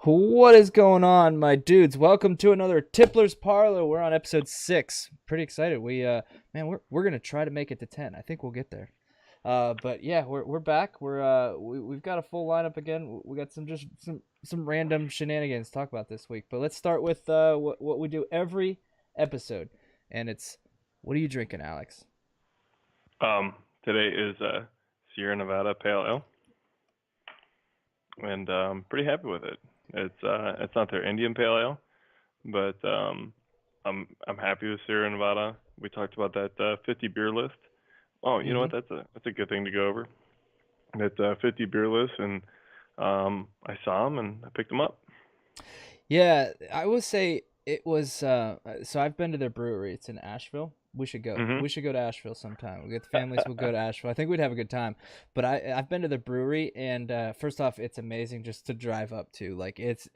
What is going on, my dudes? Welcome to another Tippler's Parlor. We're on episode 6. Pretty excited. We're gonna try to make it to 10. I think we'll get there. But yeah, we're back. We've got a full lineup again. We got some random shenanigans to talk about this week. But let's start with what we do every episode, and it's what are you drinking, Alex? Today is Sierra Nevada Pale Ale, and I'm pretty happy with it. It's not their Indian Pale Ale, but I'm happy with Sierra Nevada. We talked about that 50 beer list. Oh, you know what? That's a good thing to go over. That 50 beer list, and I saw them and I picked them up. Yeah, I would say it was. So I've been to their brewery. It's in Asheville. We should go. Mm-hmm. We should go to Asheville sometime. We get the families. We'll go to Asheville. I think we'd have a good time. But I've been to the brewery, and first off, it's amazing just to drive up to. Like it's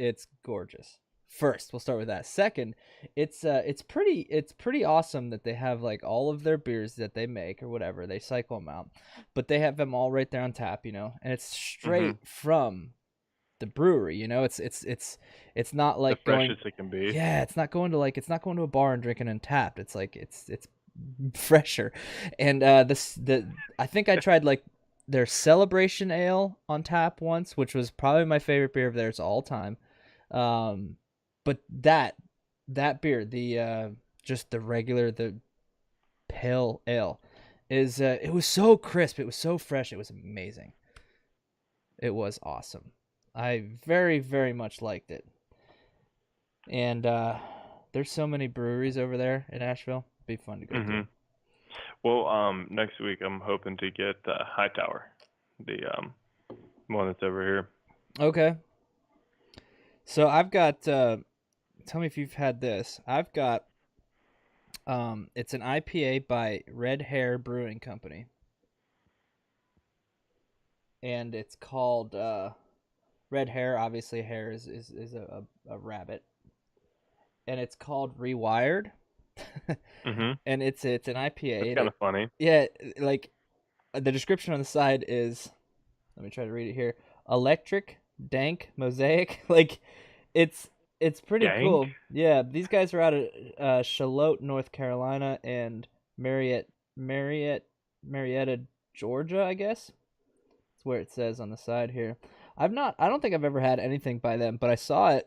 gorgeous. First, we'll start with that. Second, it's pretty awesome that they have like all of their beers that they make or whatever. They cycle them out, but they have them all right there on tap, and it's straight from the brewery. It's not like the going. freshest it can be. Yeah, it's not going to a bar and drinking Untapped. It's like it's fresher, and I think I tried like their Celebration Ale on tap once, which was probably my favorite beer of theirs all time. But that beer, the just the pale ale, is it was so crisp, it was so fresh, it was amazing. It was awesome. I very, very much liked it. And there's so many breweries over there in Asheville. It'd be fun to go to. Well, next week I'm hoping to get Hightower, the one that's over here. Okay. So I've got. Tell me if you've had this. I've got. It's an IPA by Red Hare Brewing Company, and it's called Red Hare. Obviously, hare is a rabbit, and it's called Rewired. And it's an IPA. It's kind of funny. Yeah, like the description on the side is, let me try to read it here. Electric, dank, mosaic. Like it's pretty Dank? cool. Yeah, these guys are out of Charlotte, North Carolina, and Marietta, Georgia, I guess. That's where it says on the side here. I don't think I've ever had anything by them, but I saw it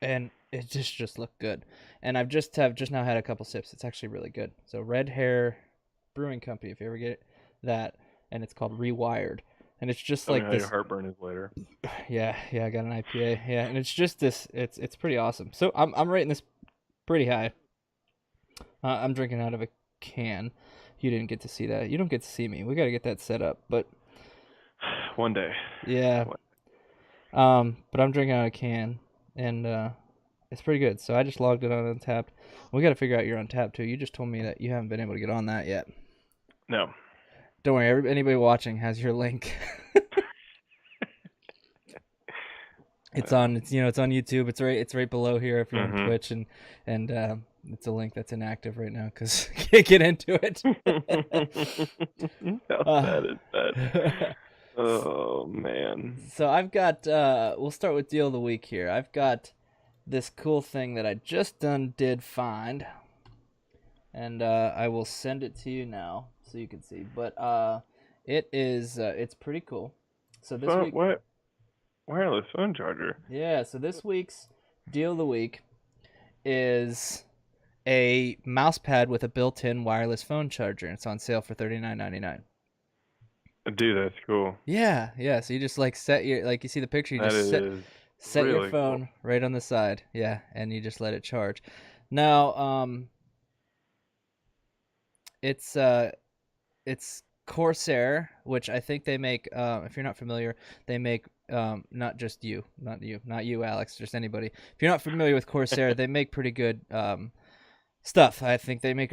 and it just looked good. And I've just now had a couple sips. It's actually really good. So Red Hare Brewing Company, if you ever get that, and it's called Rewired. And it's just like this. Your heartburn is later. Yeah, I got an IPA. Yeah, and it's just this. It's pretty awesome. So I'm rating this pretty high. I'm drinking out of a can. You didn't get to see that. You don't get to see me. We got to get that set up. But one day. Yeah. But I'm drinking out of a can, and it's pretty good. So I just logged it on Untapped. We got to figure out your Untapped too. You just told me that you haven't been able to get on that yet. No. Don't worry. Anybody watching has your link. It's on. It's on YouTube. It's right below here if you're on Twitch, and it's a link that's inactive right now because I can't get into it. How bad is that? Oh man. So I've got. We'll start with deal of the week here. I've got this cool thing that I just did find, and I will send it to you now so you can see. But it's pretty cool. So this week. What? Wireless phone charger. Yeah, so this week's deal of the week is a mouse pad with a built-in wireless phone charger. It's on sale for $39.99. Dude, that's cool. Yeah. So you just like set your, like you see the picture, you just set really your phone right on the side. Yeah, and you just let it charge. Now, it's Corsair, which I think they make. If you're not familiar, they make not you, Alex, just anybody. If you're not familiar with Corsair, they make pretty good stuff. I think they make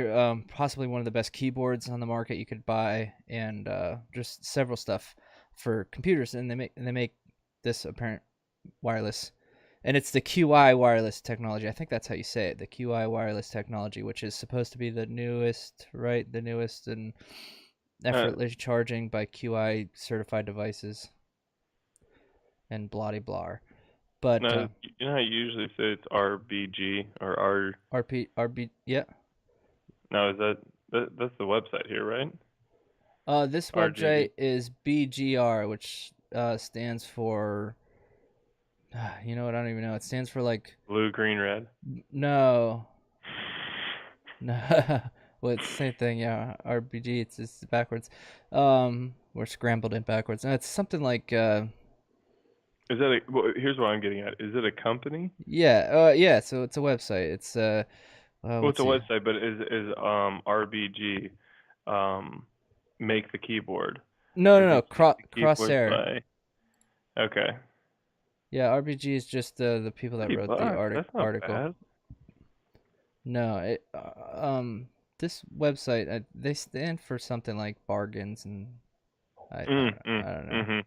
possibly one of the best keyboards on the market you could buy, and just several stuff for computers. And they make this apparent wireless, and it's the QI wireless technology. I think that's how you say it, the QI wireless technology, which is supposed to be the newest, right? The newest and effortless charging by QI certified devices and blah blah. But No, you know how you usually say it's RBG or R? RP, yeah. No, is that's the website here, right? This RGB. website is BGR, which stands for. You know what? I don't even know. It stands for like Blue, green, red. no, no. Well, it's the same thing. Yeah, RBG. It's backwards. We're scrambled in backwards. No, it's something like Is that a? Well, here's what I'm getting at. Is it a company? yeah, yeah. So it's a website. It's Well, it's let's a see. website, but is RBG um make the keyboard? No, no, Is no. it keep the keyboards Crosshair. by? Okay. Yeah, RBG is just the people that wrote the $30. That's not article. bad. No, this website they stand for something like bargains and I don't know. Mm-hmm.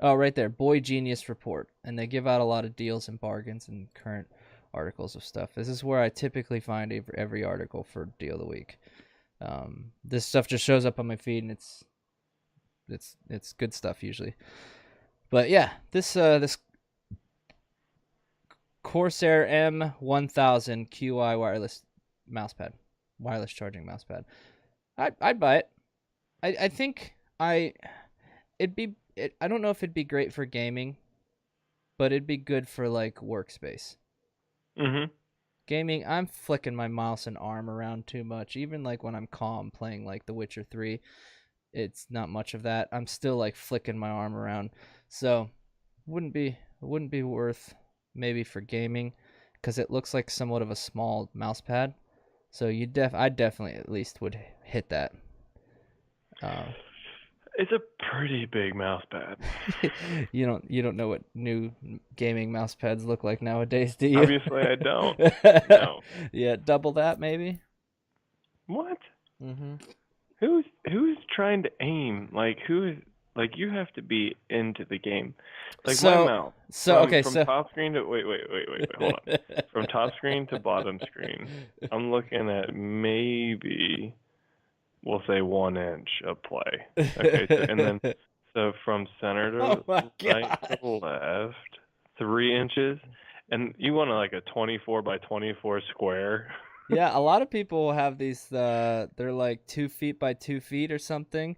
Oh, right there, Boy Genius Report, and they give out a lot of deals and bargains and current articles of stuff. This is where I typically find every article for deal of the week. This stuff just shows up on my feed, and it's good stuff usually. But yeah, this Corsair M1000 QI wireless mousepad, wireless charging mousepad. I'd buy it. I think I don't know if it'd be great for gaming, but it'd be good for like workspace. Mm-hmm. Gaming, I'm flicking my mouse and arm around too much. Even like when I'm calm playing like The Witcher 3, it's not much of that. I'm still like flicking my arm around. So, wouldn't be worth maybe for gaming cuz it looks like somewhat of a small mouse pad. So I definitely at least would hit that. Uh, It's a pretty big mouse pad. you don't know what new gaming mouse pads look like nowadays, do you? Obviously, I don't. No. Yeah, double that maybe. What? Mhm. Who's trying to aim? Like who is like you have to be into the game. Like my So mouse so okay, from so top screen to wait, hold on. From top screen to bottom screen, I'm looking at maybe we'll say 1 inch of play. Okay, so and then so from center Oh to my right god. to left, 3 inches, and you want like a 24 by 24 square. Yeah, a lot of people have these they're like 2 feet by 2 feet or something,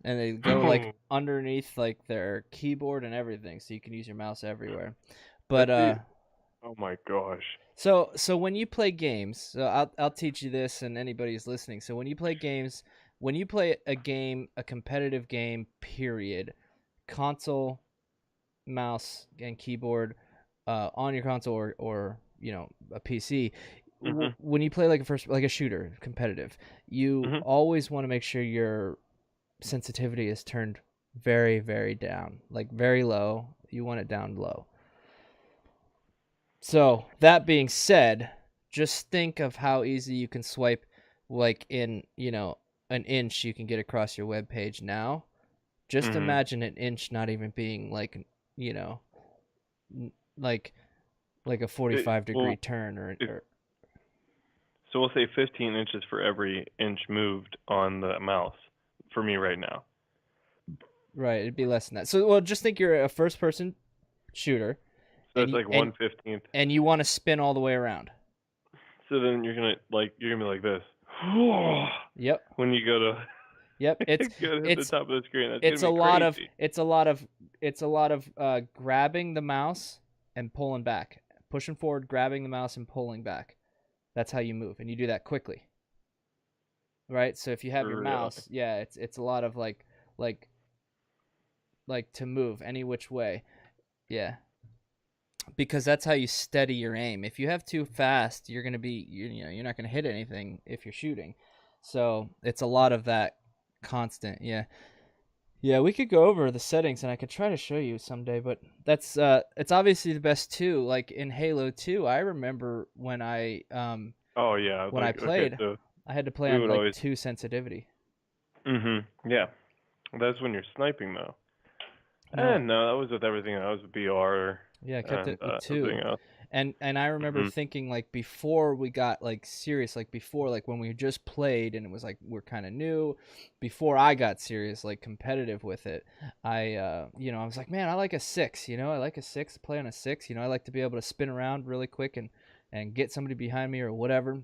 and they go like underneath like their keyboard and everything, so you can use your mouse everywhere. But That's the oh my gosh. so when you play games, so I'll teach you this and anybody who's listening. So when you play games, when you play a game, a competitive game, period, console, mouse, and keyboard, on your console or a PC. Mhm. When you play like a shooter, competitive, you Mhm. always want to make sure your sensitivity is turned very, very down, like very low. You want it down low. So that being said, just think of how easy you can swipe, like in an inch you can get across your web page now. Just Mhm. imagine an inch not even being like you know like a It, 45-degree well, turn it, or so we'll say 15 inches for every inch moved on the mouse for me right now. right, it'd be less than that. So well, just think you're a first person shooter So and that's you like 1/15th. and you want to spin all the way around. So then you're gonna be like this Yep. when you go to Yep. It's go to hit the it's top of the screen. That's gonna it's a be lot of crazy. grabbing the mouse and pulling back. Pushing forward, grabbing the mouse and pulling back. That's how you move and you do that quickly. Right? So if you have your Really. mouse, yeah, it's a lot of like to move any which way. Yeah. Because that's how you steady your aim. If you have too fast, you're gonna be you're not gonna hit anything if you're shooting. So it's a lot of that constant. Yeah, yeah. We could go over the settings and I could try to show you someday, but that's it's obviously the best too. Like in Halo 2, I remember Oh yeah. when I Like okay, played, so I had to play we on would like always. 2 sensitivity. Yeah. That's when you're sniping though. No, And no, that was with everything. That was with BR yeah, I kept and it with 2. everything else. And I remember Hmm. thinking, like, before we got like serious, like before, like when we just played and it was like we're kind of new, before I got serious, like competitive with it, I was like, man, I like a six, I like a six, play on a six, I like to be able to spin around really quick and get somebody behind me or whatever.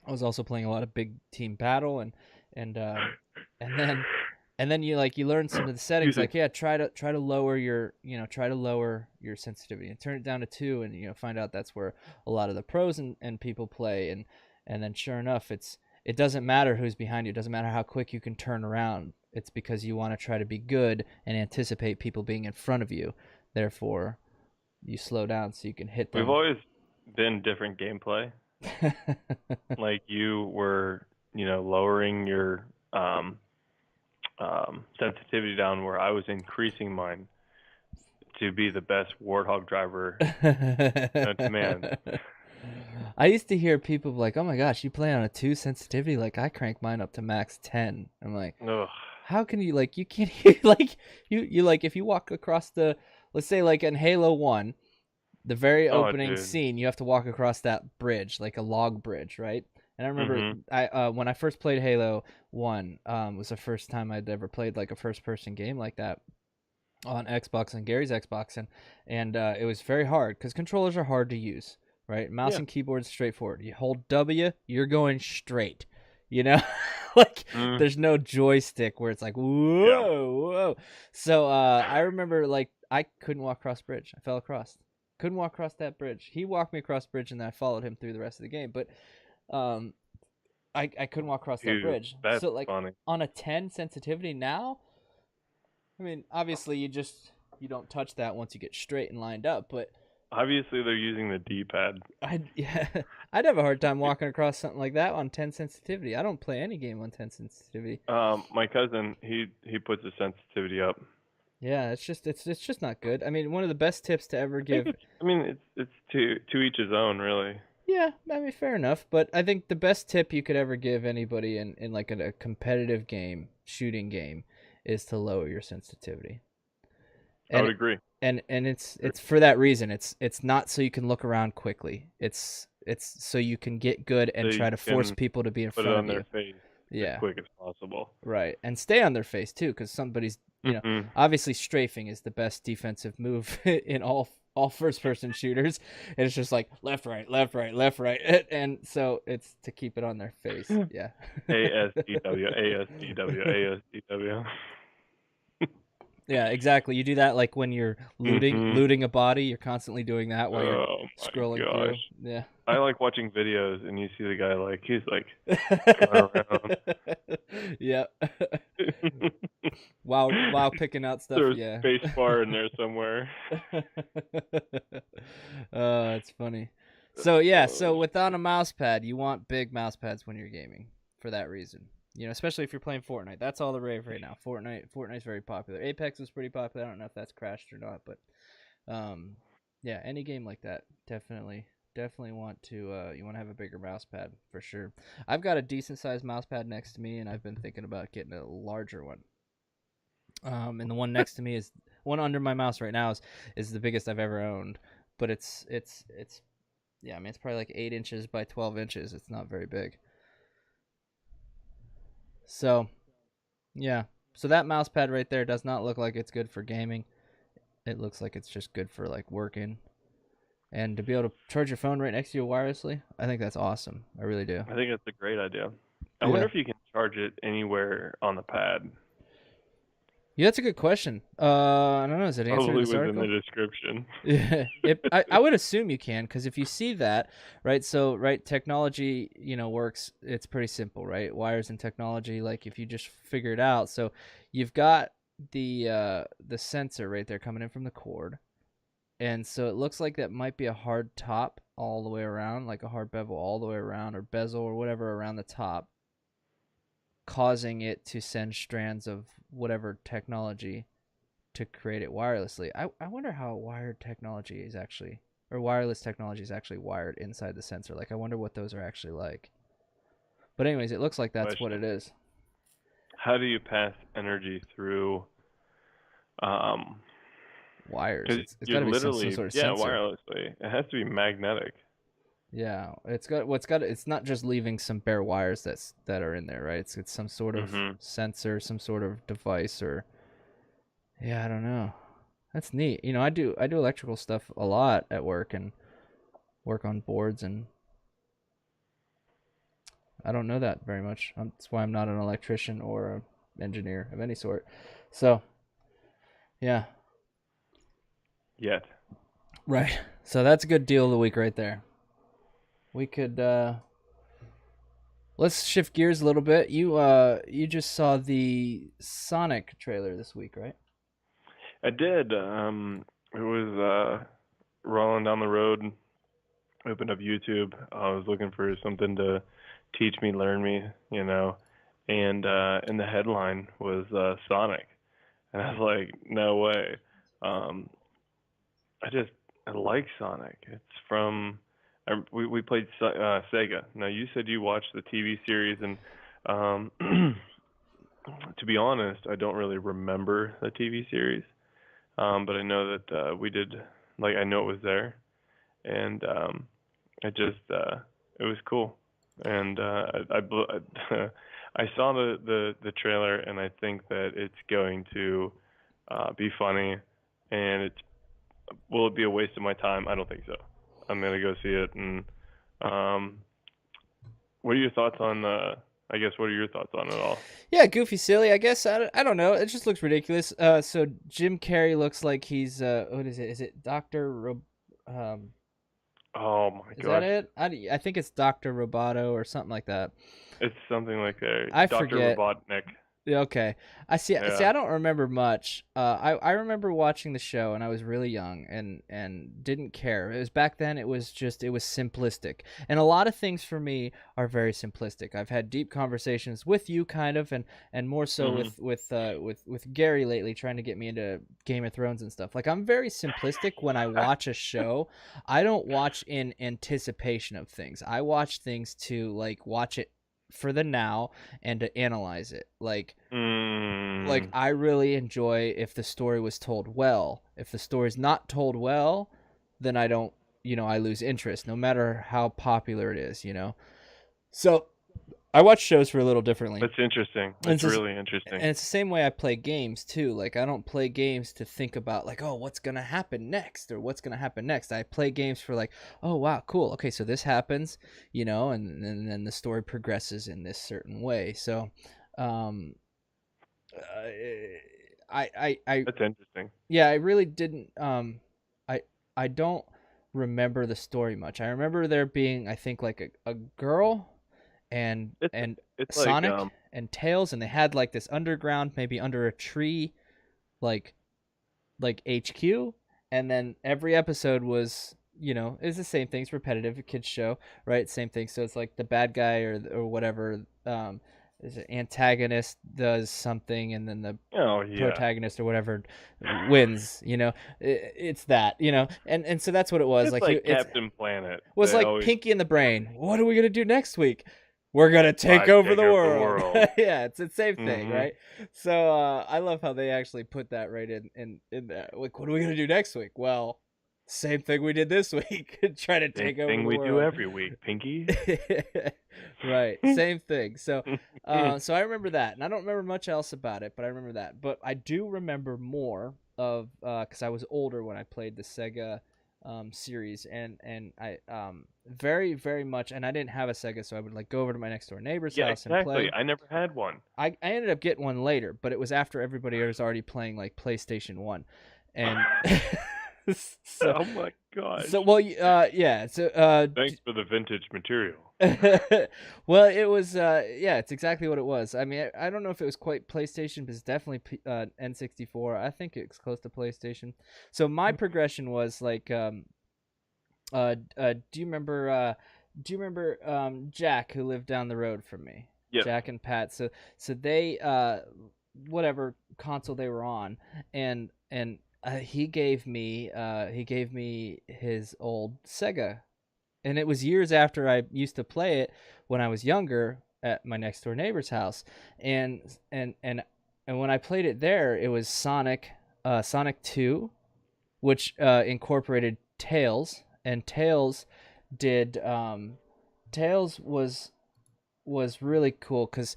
I was also playing a lot of big team battle and and then and then you learn some of the settings, Excuse me. like, yeah, try to lower your try to lower your sensitivity and turn it down to 2, and find out that's where a lot of the pros and people play. And then sure enough, it doesn't matter who's behind you, it doesn't matter how quick you can turn around. It's because you want to try to be good and anticipate people being in front of you, therefore you slow down so you can hit We've them. always been different gameplay. Like you were, lowering your sensitivity down, where I was increasing mine to be the best warthog driver known to man. I used to hear people like, "Oh my gosh, you play on a 2 sensitivity? Like I crank mine up to max 10." I'm like, Ugh. "How can you, like, you can't hear like you like if you walk across the, let's say like in Halo 1, the very Oh, opening dude. scene, you have to walk across that bridge, like a log bridge, right?" And I remember Mhm. when I first played Halo 1, was the first time I'd ever played like a first person game like that on Xbox and Gary's Xbox, and it was very hard because controllers are hard to use, right? Mouse Yeah. and keyboard is straightforward. You hold W, you're going straight, you know, like Mm. there's no joystick where it's like Yeah. whoa. So I remember like I couldn't walk across the bridge. I fell across. Couldn't walk across that bridge. He walked me across the bridge, and then I followed him through the rest of the game. But um, I couldn't walk across that Dude, bridge. that's So like funny. on a 10 sensitivity now, I mean, obviously you don't touch that once you get straight and lined up, but Obviously, they're using the D-pad. yeah, I'd have a hard time walking across something like that on 10 sensitivity. I don't play any game on 10 sensitivity. My cousin, he puts the sensitivity up. Yeah, it's just not good. I mean, one of the best tips to ever I think give. I mean, it's to each his own, really. Yeah, I mean, fair enough, but I think the best tip you could ever give anybody in like a competitive game, shooting game, is to lower your sensitivity. I And would agree. and it's for that reason. It's not so you can look around quickly. It's so you can get good So and you try to force can people to be in put it front on of their you. face as Yeah, quick as possible. right. And stay on their face too, because somebody's Mhm. obviously strafing is the best defensive move in all first person shooters. And it's just like left, right, left, right, left, right, and so it's to keep it on their face. Yeah. ASDW, ASDW, ASDW. Yeah, exactly. You do that like when you're looting Mhm. looting a body. You're constantly doing that while you're Oh my scrolling through. gosh. Yeah. I like watching videos and you see the guy like he's like going around. Yeah. While picking out stuff. There's Yeah. space bar in there somewhere. Oh, it's funny. So yeah, so Uh, without a mouse pad, you want big mouse pads when you're gaming for that reason. Especially if you're playing Fortnite. That's all the rave right now. Fortnite's very popular. Apex is pretty popular. I don't know if that's crashed or not, but um, yeah, any game like that, definitely want to you want to have a bigger mouse pad for sure. I've got a decent sized mouse pad next to me, and I've been thinking about getting a larger one. And the one next to me is one under my mouse right now is the biggest I've ever owned, but it's yeah, I mean it's probably like 8 inches by 12 inches. It's not very big. So yeah, so that mouse pad right there does not look like it's good for gaming. It looks like it's just good for like working. And to be able to charge your phone right next to you wirelessly, I think that's awesome. I really do. I think that's a great idea. I wonder Yeah. if you can charge it anywhere on the pad. Yeah, that's a good question. I don't know. Is it answered in Probably this within the article? description. Yeah, I would assume you can, because if you see that, right? So, right, technology, works. It's pretty simple, right? Wires and technology, like if you just figure it out. So, you've got the sensor right there coming in from the cord, and so it looks like that might be a hard top all the way around, like a hard bevel all the way around, or bezel or whatever around the top, causing it to send strands of whatever technology to create it wirelessly. I wonder how wired technology is actually, or wireless technology is actually wired inside the sensor. Like, I wonder what those are actually like. But anyways, it looks like that's what Question. it is. How do you pass energy through um wires. Because It's got you're to be some literally, sort of yeah, sensor. wirelessly. It has to be magnetic. Yeah, it's not just leaving some bare wires that are in there, right? It's some sort of Hmm. sensor, some sort of device, or yeah, I don't know. That's neat. I do electrical stuff a lot at work and work on boards, and I don't know that very much. That's why I'm not an electrician or an engineer of any sort. So, yeah. Yet. Right. So that's a good deal of the week right there. We could let's shift gears a little bit. You just saw the Sonic trailer this week, right? I did. It was rolling down the road, opened up YouTube. I was looking for something to teach me, learn me, and the headline was Sonic, and I was like, no way. Um, I like Sonic. It's from we played Sega. Now you said you watched the TV series, and um, to be honest, I don't really remember the TV series. But I know that we did. Like I know it was there, and I just it was cool, and I saw the trailer, and I think that it's going to be funny, and will it be a waste of my time? I don't think so. I'm gonna go see it, and um, what are your thoughts on? I guess what are your thoughts on it all? Yeah, goofy, silly. I guess I don't know. It just looks ridiculous. So Jim Carrey looks like he's what is it? Is it um, Oh my is that gosh, it? I think it's Doctor Roboto or something like that. it's something like I Dr. forget. Robotnik. Yeah, okay. I see. See, Yeah. I don't remember much. I remember watching the show, and I was really young, and didn't care. It was back then. It was simplistic, and a lot of things for me are very simplistic. I've had deep conversations with you, kind of, and more so Mhm. with Gary lately, trying to get me into Game of Thrones and stuff. Like I'm very simplistic when I watch a show. I don't watch in anticipation of things. I watch things to like watch it for the now and to analyze it. Like Mm. I really enjoy if the story was told well. If the story's not told well, then I don't, I lose interest no matter how popular it is. So I watch shows for a little differently. That's interesting. And That's it's just, really interesting. and it's the same way I play games too. Like I don't play games to think about like, oh, what's gonna happen next or what's gonna happen next. I play games for like, oh wow, cool. Okay, so this happens, and then the story progresses in this certain way. So, um, uh, I That's interesting. yeah, I really didn't. I I don't remember the story much. I remember there being, I think, like a girl It's and it's like Sonic and Tails, and they had like this underground, maybe under a tree, like HQ, and then every episode was it's the same thing. It's repetitive, a kids show, right? Same thing. So it's like the bad guy or whatever. Is it antagonist does something, and then the oh yeah. protagonist or whatever wins. It's that. And so that's what it was. It's Like like it's Captain Planet. was They like always Pinky in the Brain. What are we gonna do next week? We're gonna take over take the over the world. world. Yeah, it's the same thing, Mhm. right? So I love how they actually put that right in that. Like, what are we gonna do next week? Well, same thing we did this week. Try to Same take over thing the we do world. every week, Pinky. Right, same thing. So, so I remember that, and I don't remember much else about it, but I remember that. But I do remember more of because I was older when I played the Sega series, and I very very much, and I didn't have a Sega, so I would like go over to my next door neighbor's Yeah, house and exactly. play. I never had one. I ended up getting one later, but it was after everybody was already playing like PlayStation 1, and so Oh my gosh. well yeah, so Thanks for the vintage material. well, it was yeah, it's exactly what it was. I mean, I don't know if it was quite PlayStation, but it's definitely N64. I think it's close to PlayStation. So my progression was like do you remember Jack, who lived down the road from me? Yes. Jack and Pat. So they whatever console they were on, and he gave me his old Sega, and it was years after I used to play it when I was younger at my next door neighbor's house, and and and when I played it there, it was Sonic 2, which incorporated Tails, and did Tails was really cool because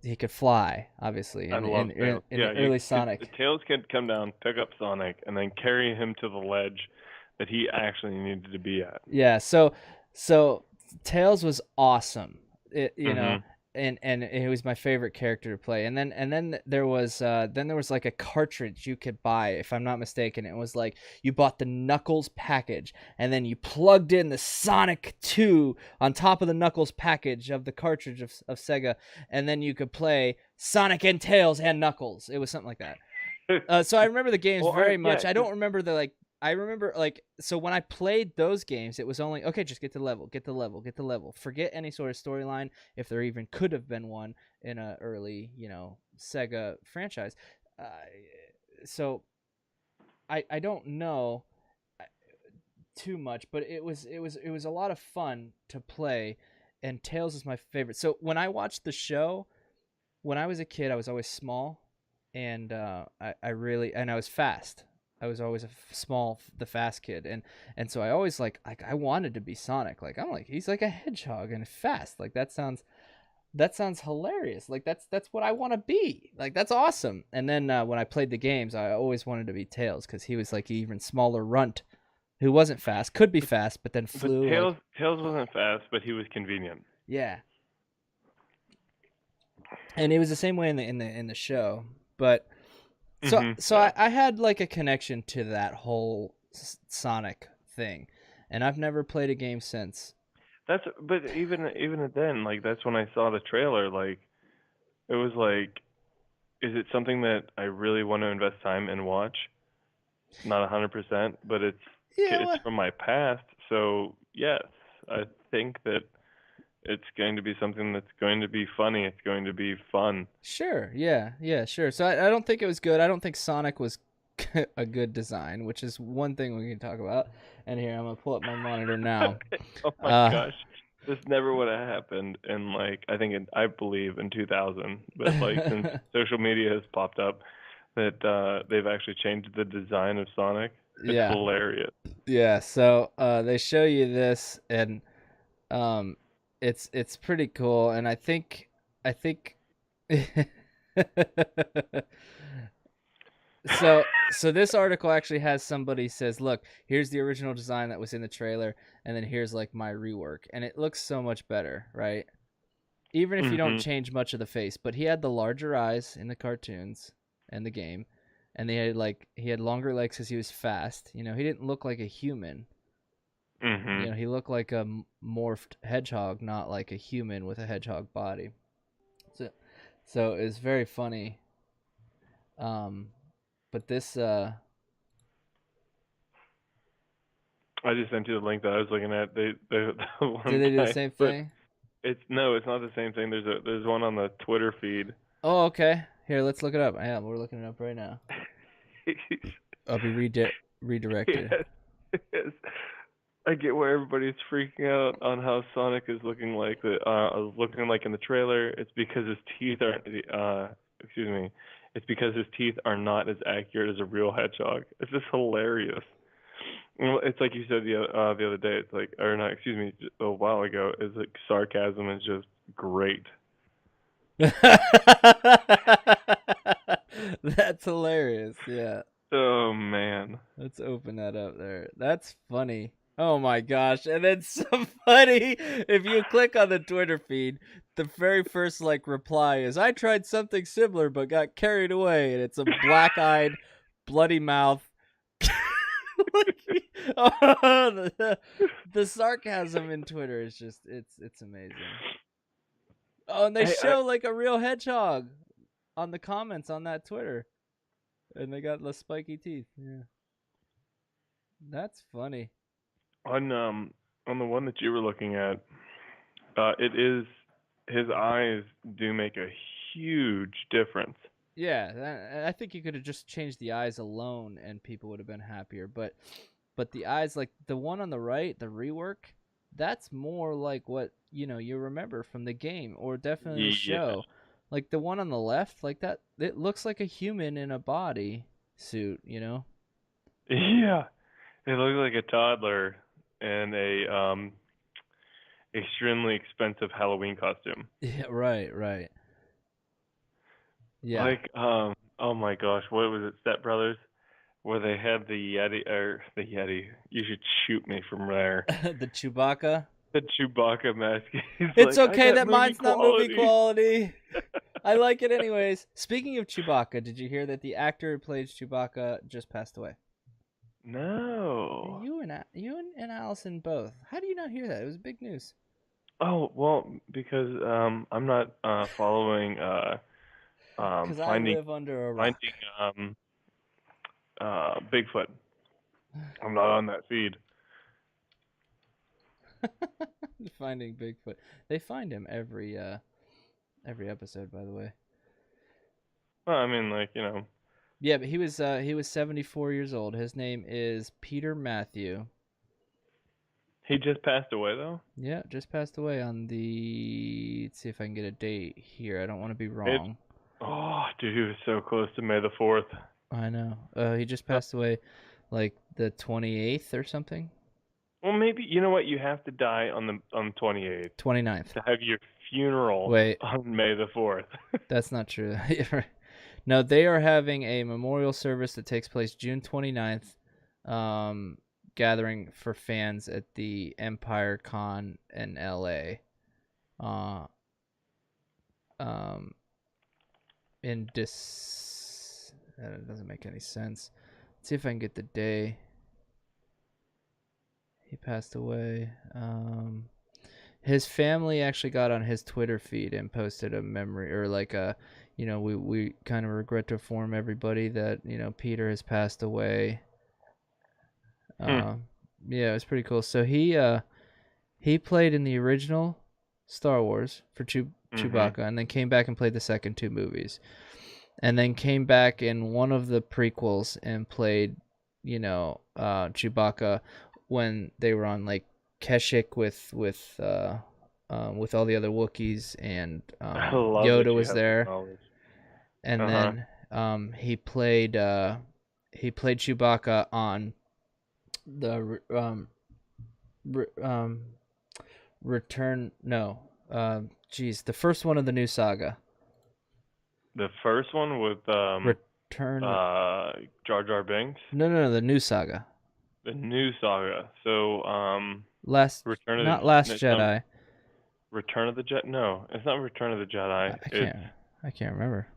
he could fly, obviously, I love Tails. in the Yeah, you early could Sonic. Tails could come down, pick up Sonic, and then carry him to the ledge that he actually needed to be at. Yeah, so Tails was awesome. You know, Mhm. and it was my favorite character to play. And then there was like a cartridge you could buy, if I'm not mistaken. It was like you bought the Knuckles package, and then you plugged in the Sonic 2 on top of the Knuckles package of the cartridge of Sega, and then you could play Sonic and Tails and Knuckles. It was something like that. So I remember the games Well, very yeah, much. I 'cause don't remember the like. I remember like so when I played those games, it was only okay. Just get to level, get the level, get the level. Forget any sort of storyline, if there even could have been one in a early, Sega franchise. Uh, so I don't know too much, but it was a lot of fun to play, and Tails is my favorite. So when I watched the show, when I was a kid, I was always small, and I was fast. I was always the fast kid, and so I always like I wanted to be Sonic. Like I'm like he's like a hedgehog and fast. Like that sounds hilarious. Like that's what I want to be. Like that's awesome. And then when I played the games, I always wanted to be Tails because he was like an even smaller runt who wasn't fast, could be fast, but then but flew like Tails wasn't fast, but he was convenient. yeah. And it was the same way in the show, but so Yeah. I had like a connection to that whole Sonic thing, and I've never played a game since. But even then, like that's when I saw the trailer. Like it was like, is it something that I really want to invest time and watch? Not 100%, but Yeah, it's well, from my past. So yes, I think that it's going to be something that's going to be funny. It's going to be fun. sure, yeah, sure. So I don't think it was good. I don't think Sonic was a good design, which is one thing we can talk about. And here I'm gonna pull up my monitor now. Oh my Uh, gosh. This never would have happened in like I believe in 2000, but like since social media has popped up that they've actually changed the design of Sonic. It's yeah, hilarious. yeah. So they show you this, and um, it's pretty cool, and I think. So this article actually has somebody says, look, here's the original design that was in the trailer, and then here's like my rework, and it looks so much better, right? Even if you don't Mhm. change much of the face. But he had the larger eyes in the cartoons and the game, and he had longer legs because he was fast. He didn't look like a human. Mhm. He looked like a morphed hedgehog, not like a human with a hedgehog body. So, so it's very funny. Um, but this I just sent you the link that I was looking at. The did one they do the guy same put thing? it's not the same thing. There's one on the Twitter feed. Oh, okay. Here, let's look it up. Yeah, we're looking it up right now. I'll be redirected. Yes, yes. I get where everybody's freaking out on how Sonic is looking like in the trailer. It's because his teeth aren't excuse me. It's because his teeth are not as accurate as a real hedgehog. It's just hilarious. Well, it's like you said the other day. It's like, or not, excuse me, a while ago. It's like sarcasm is just great. That's hilarious. Yeah. Oh man. Let's open that up there. That's funny. Oh my gosh. And then somebody, if you click on the Twitter feed, the very first like reply is I tried something similar but got carried away, and it's a black-eyed, bloody mouth. Oh, the sarcasm in Twitter is just it's amazing. Oh, and they I show like a real hedgehog on the comments on that Twitter. And they got the spiky teeth. Yeah. That's funny. on the one that you were looking at, it is his eyes do make a huge difference. Yeah, I think you could have just changed the eyes alone and people would have been happier. But the eyes, like the one on the right, the rework, that's more like what, you remember from the game or definitely the Yeah. show. Like the one on the left, like that, it looks like a human in a body suit. Yeah, it looks like a toddler in a extremely expensive Halloween costume. Yeah, right, right. Yeah. Like, oh my gosh, what was it, Step Brothers, where they had the Yeti. You should shoot me from there. The Chewbacca. The Chewbacca mask. He's It's like, I okay got that movie mine's not movie quality. quality. I like it anyways. Speaking of Chewbacca, did you hear that the actor who plays Chewbacca just passed away? No. You and Allison both. How do you not hear that? It was big news. Oh well, because I'm not following Because I finding live under a rock. finding Bigfoot. I'm not on that feed. Finding Bigfoot. They find him every episode, by the way. Well, I mean, like, you know, Yeah, but he was 74 years old. His name is Peter Matthew. he just passed away though. Yeah, just passed away on the. Let's see if I can get a date here. I don't want to be It. wrong. Oh, dude, he was so close to May the 4th. I know. He just passed away, like the 28th or something. Well, maybe you know what? You have to die on the 28th 29th. to have your funeral Wait, on May the 4th. that's not true. No, they are having a memorial service that takes place June 29th, gathering for fans at the Empire Con in LA. Uh, um, in dis. That doesn't make any sense. Let's see if I can get the day. He passed away. His family actually got on his Twitter feed and posted a memory or like a, we kind of regret to inform everybody that Peter has passed away. Hmm. Uh, yeah, it was pretty cool. So he played in the original Star Wars for Mhm. Chewbacca, and then came back and played the second two movies, and then came back in one of the prequels and played, Chewbacca when they were on like Kashyyyk with all the other Wookiees, and I love that Yoda you was have this there, knowledge. and Uh huh. then he played Chewbacca on the Return. No, geez, the first one of the new saga. The first one with Return. Jar Jar Binks, No, no, no, the new saga. the new saga. So Last, Return of the not Last it's not Jedi. Return of the Jedi. No, it's not Return of the Jedi. I It's can't. I can't remember.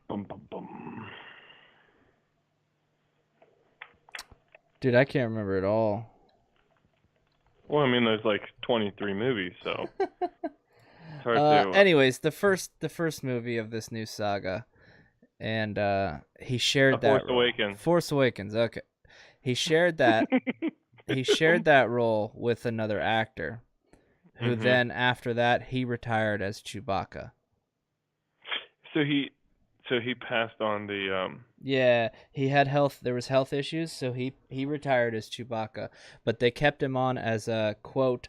bum, bum, bum. Dude, I can't remember at all. Well, I mean, there's like 23 movies, so it's hard to. Anyways, the first movie of this new saga, and he A shared Force that role. Awakens. Force Awakens. Okay, he shared that. He shared that role with another actor, who Mhm. then after that he retired as Chewbacca. So he passed on the Yeah, he had health. There was health issues, so he retired as Chewbacca, but they kept him on as a quote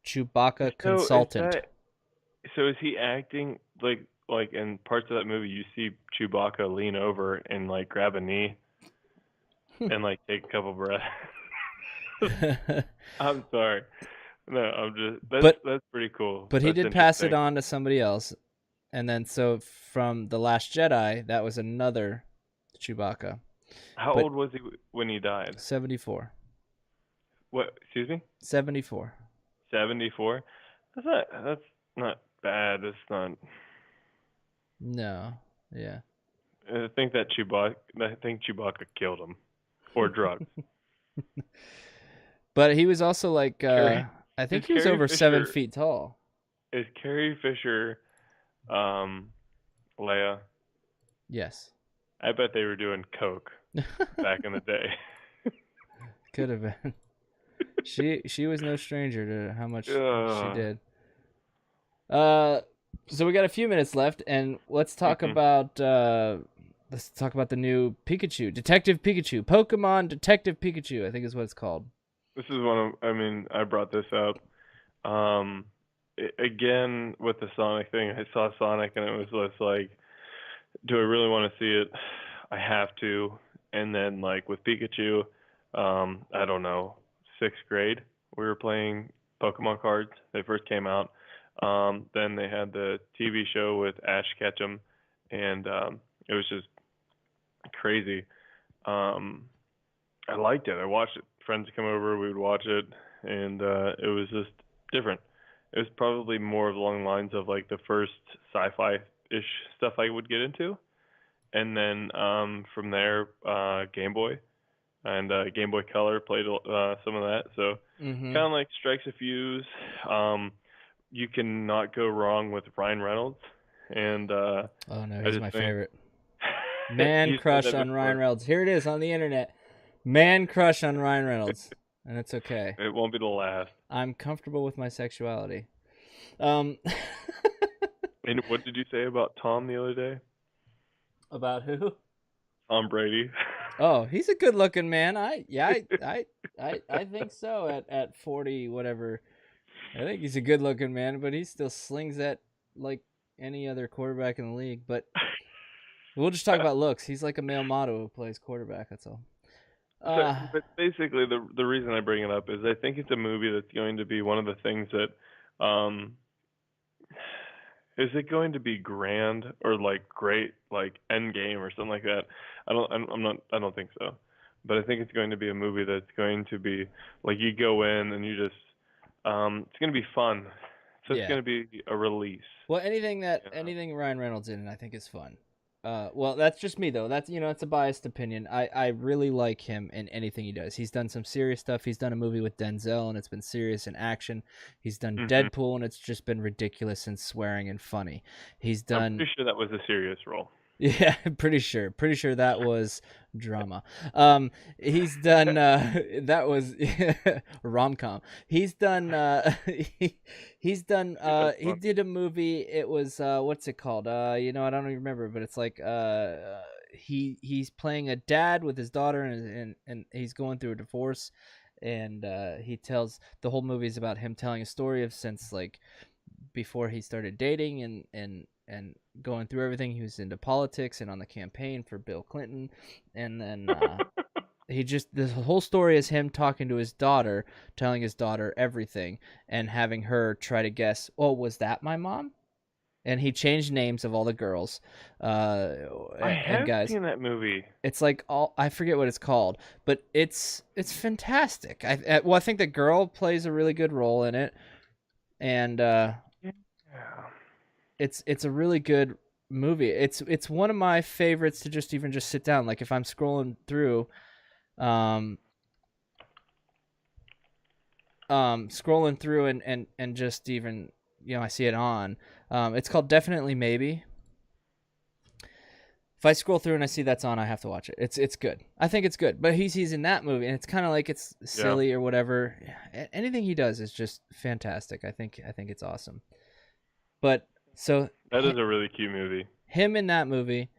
Chewbacca So is consultant. that so is he acting like in parts of that movie you see Chewbacca lean over and like grab a knee and like take a couple breaths? I'm sorry. No, I'm just but that's pretty cool. but he That's did pass it interesting. on to somebody else, and then so from the Last Jedi, that was another Chewbacca, How but old was he when he died? 74, What, excuse me? 74. 74? That's not bad. It's not. No, yeah. I think Chewbacca killed him or drugs. But he was also like, Carrie I is think he was Carrie over seven Fisher feet tall. is Carrie Fisher um Leia? Yes, I bet they were doing coke back in the day. could have been. She was no stranger to how much she Ugh. did. Uh, so we got a few minutes left, and Mhm. let's talk about the new Pikachu, Detective Pikachu, Pokemon Detective Pikachu, I think is what it's called. This is one of. I mean, I brought this up. Um, again with the Sonic thing. I saw Sonic and it was just like, do I really want to see it? I have to. And then like with Pikachu, I don't know, sixth grade, we were playing Pokemon cards. They first came out. Then they had the TV show with Ash Ketchum, and it was just crazy. Um, I liked it. I watched it. Friends would come over, we would watch it, and it was just different. It was probably more along the lines of like the first sci-fi-ish stuff I would get into, and then from there, Game Boy and Game Boy Color played some of that. So Mm-hmm. kind of like strikes a fuse. Um, you cannot go wrong with Ryan Reynolds, and Oh no, I he's just my think favorite. Man you said crush that on Ryan before. Reynolds. Here it is on the internet. Man crush on Ryan Reynolds, and it's okay. It won't be the last. I'm comfortable with my sexuality. Um, And what did you say about Tom the other day? about who? Tom Brady. Oh, he's a good-looking man. I think so. At 40, whatever. I think he's a good-looking man, but he still slings that like any other quarterback in the league. But we'll just talk about looks. He's like a male model who plays quarterback. That's all. So, Uh, but basically, the reason I bring it up is I think it's a movie that's going to be one of the things that, is it going to be grand or like great, like Endgame or something like that? I'm not, I don't think so. But I think it's going to be a movie that's going to be like you go in and you just, it's going to be fun. So it's yeah. going to be a release. Well, You know? anything Ryan Reynolds in, I think is fun. Well, that's just me though. That's it's a biased opinion. I really like him in anything he does. He's done some serious stuff. He's done a movie with Denzel, and it's been serious and action. He's done Hmm. Deadpool, and it's just been ridiculous and swearing and funny. He's I'm done pretty sure that was a serious role. yeah, pretty sure. Pretty sure that was drama. He's done that was rom-com. He's done he, he's done That's he fun. did a movie. It was what's it called? I don't even remember, but it's like he's playing a dad with his daughter, and he's going through a divorce, and he tells the whole movie is about him telling a story of since like before he started dating and going through everything. He was into politics and on the campaign for Bill Clinton, and then he just the whole story is him talking to his daughter, telling his daughter everything, and having her try to guess. Oh, was that my mom? And he changed names of all the girls, uh, I and have guys. seen that movie. It's like all I forget what it's called, but it's fantastic. I think the girl plays a really good role in it, and Yeah. it's a really good movie. It's one of my favorites to just sit down. Like if I'm scrolling through, um, and just even I see it on. It's called Definitely Maybe. If I scroll through and I see that's on, I have to watch it. It's good. I think it's good. But he's in that movie, and it's kind of like it's Yeah. silly or whatever. Anything he does is just fantastic. I think it's awesome. But so That is a really cute movie. him in that movie,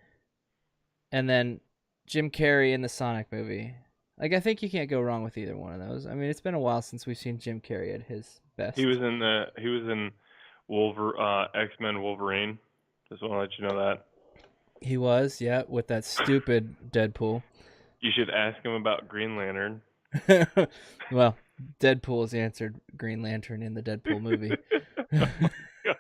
and then Jim Carrey in the Sonic movie. Like I think you can't go wrong with either one of those. I mean, it's been a while since we've seen Jim Carrey at his best. He was in X-Men Wolverine. Just want to let you know that. He was, yeah, with that stupid Deadpool. You should ask him about Green Lantern. Well, Deadpool's answered Green Lantern in the Deadpool movie. Oh my god.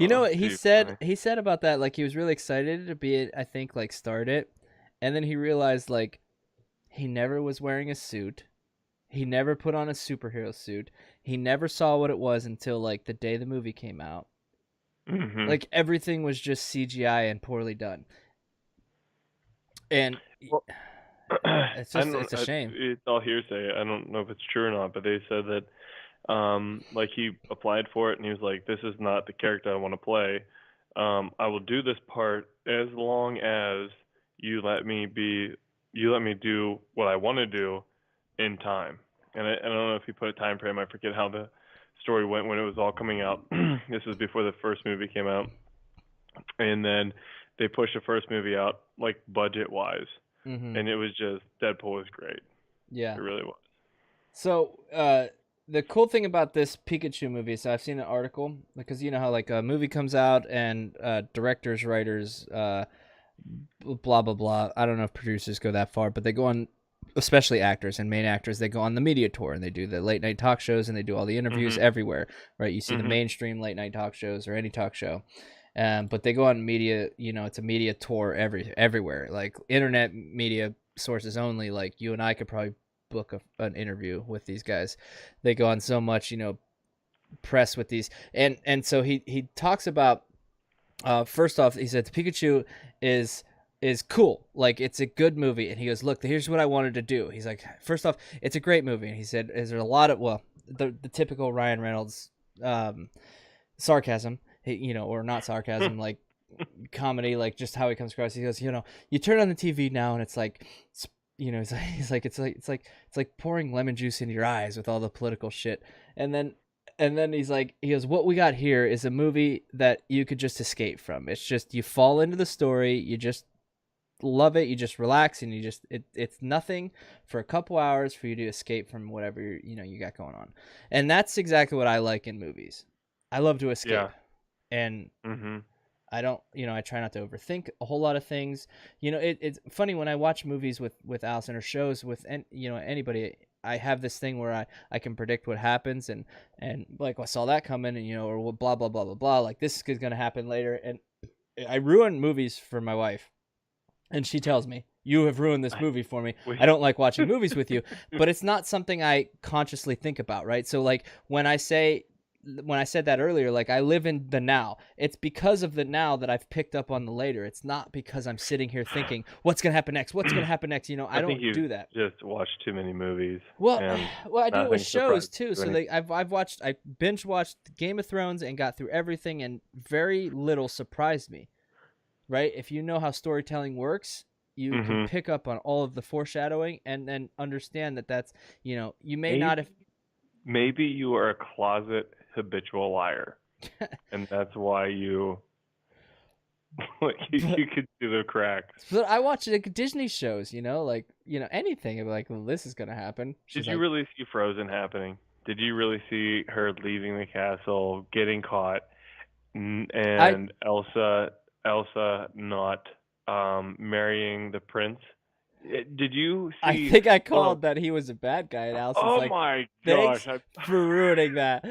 You know Oh, what he too said? funny. He said about that, like he was really excited to be it. I think like start it, and then he realized like he never was wearing a suit. He never put on a superhero suit. He never saw what it was until like the day the movie came out. Mhm. Like everything was just CGI and poorly done. And Well, it's I just don't. it's a shame. It's all hearsay. I don't know if it's true or not, but they said that like he applied for it and he was like, "This is not the character I want to play. I will do this part as long as you let me be, you let me do what I want to do in time." And I don't know if he put a time frame. I forget how the story went when it was all coming out. This was before the first movie came out, and then they pushed the first movie out like budget wise, Mm-hmm. and it was just Deadpool was great. Yeah. It really was. So the cool thing about this Pikachu movie, so I've seen an article because you know how like a movie comes out and directors, writers, blah blah blah. I don't know if producers go that far, but they go on, especially actors and main actors. They go on the media tour and they do the late night talk shows and they do all the interviews Mhm. everywhere. Right? You see the Mhm. mainstream late night talk shows or any talk show, but they go on media. You know, it's a media tour everywhere, like internet media sources only. Like you and I could probably book an interview with these guys. They go on so much, you know, press with these, and so he talks about first off, he said Pikachu is cool. Like it's a good movie. And he goes, look, here's what I wanted to do. He's like, first off, it's a great movie. And he said, is there a lot of the typical Ryan Reynolds sarcasm, you know, or not sarcasm, like comedy, like just how he comes across. He goes, you know, you turn on the TV now and it's like, you know, it's like pouring lemon juice into your eyes with all the political shit. And then he goes, what we got here is a movie that you could just escape from. It's just you fall into the story, you just love it, you just relax, and you just it's nothing for a couple hours for you to escape from whatever you know you got going on. And that's exactly what I like in movies. I love to Yeah. escape. And Mhm. I don't, you know, I try not to overthink a whole lot of things. You know, it's funny when I watch movies with Allison or shows with, you know, anybody. I have this thing where I can predict what happens and like I saw that coming and you know or blah blah blah blah blah like this is going to happen later and I ruin movies for my wife and she tells me you have ruined this I movie for me. we I don't like watching movies with you, but it's not something I consciously think about, right? So like when I said that earlier, like I live in the now. It's because of the now that I've picked up on the later. It's not because I'm sitting here thinking what's gonna happen next. What's gonna happen next? You know, I I think don't you've do that. just watched too many movies, Well, and well, I do it with nothing shows surprises too. you So any. I binge watched Game of Thrones and got through everything, and very little surprised me. Right? If you know how storytelling works, you can Mhm. pick up on all of the foreshadowing and then understand that that's you know you may not have. Maybe maybe you are a closet habitual liar, and that's why you like but you could see the cracks. But I watch like Disney shows, like anything. I'm like, well, this is gonna happen. Did She's you like, really see Frozen happening? Did you really see her leaving the castle, getting caught, I and Elsa not marrying the prince? Did you I see think I one of called that he was a bad guy, and Allison's Oh like, my gosh, thanks for ruining that.